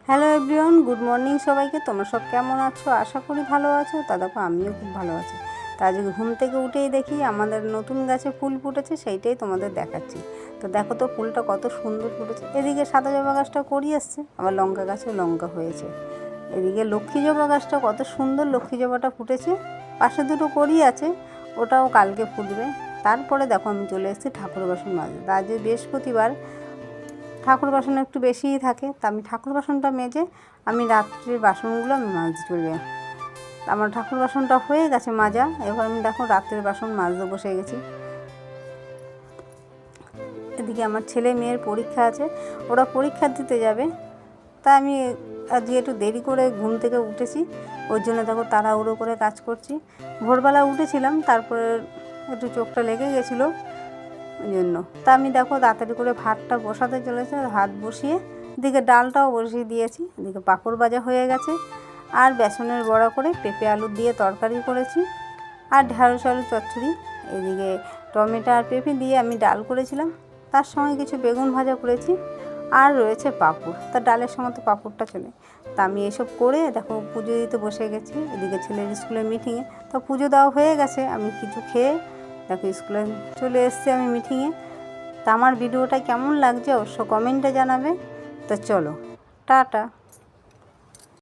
Hello everyone, good morning সবাইকে। তোমরা সব কেমন আছো? আশা করি ভালো আছো। তা দেখো আমিও খুব ভালো আছি। তা আজকে ঘুম থেকে উঠেই দেখি আমাদের নতুন গাছে ফুল ফুটেছে, সেইটাই তোমাদের দেখাচ্ছি। তো দেখো তো ফুলটা কত সুন্দর ফুটেছে। এদিকে সাদা জবা গাছটা করি আসছে, আবার লঙ্কা গাছে লঙ্কা হয়েছে। এদিকে লক্ষ্মী জবা গাছটা কত সুন্দর, লক্ষ্মী জবাটা ফুটেছে। পাশে দুটো করি আছে, ওটাও কালকে ফুটবে। তারপরে দেখো আমি চলে এসেছি ঠাকুর বাসন মাজতে। তা আজ বৃহস্পতিবার, ঠাকুর বাসন একটু বেশিই থাকে। তা আমি ঠাকুর বাসনটা মেজে আমি রাত্রির বাসনগুলো আমি মাজতে চলবে। আমার ঠাকুর বাসনটা হয়ে গেছে মাজা। এবার আমি দেখো রাত্রের বাসন মাজতে বসে গেছি। এদিকে আমার ছেলে মেয়ের পরীক্ষা আছে, ওরা পরীক্ষা দিতে যাবে। তা আমি আজকে একটু দেরি করে ঘুম থেকে উঠেছি, ওই জন্য দেখো তাড়াহুড়ো করে কাজ করছি। ভোরবেলা উঠেছিলাম, তারপরে একটু চোখটা লেগে গেছিলো, ওই জন্য। তা আমি দেখো তাড়াতাড়ি করে ভাতটা বসাতে চলেছে। ভাত বসিয়ে এদিকে ডালটাও বসিয়ে দিয়েছি। এদিকে পাঁপড় ভাজা হয়ে গেছে, আর বেসনের বড়া করে পেঁপে আলু দিয়ে তরকারি করেছি, আর ঢ্যাঁড়স আলু চচ্চড়ি। এদিকে টমেটো আর পেঁপে দিয়ে আমি ডাল করেছিলাম, তার সঙ্গে কিছু বেগুন ভাজা করেছি, আর রয়েছে পাঁপড়। তা ডালের সময় তো পাঁপড়টা চলে। তা আমি এসব করে দেখো পুজো দিতে বসে গেছি। এদিকে ছেলের স্কুলের মিটিংয়ে, তো পুজো দেওয়া হয়ে গেছে। আমি কিছু খেয়ে দেখো স্কুলে চলে এসেছি আমি মিটিংয়ে। তা আমার ভিডিওটা কেমন লাগছে অবশ্য কমেন্টে জানাবে। তো চলো, টাটা।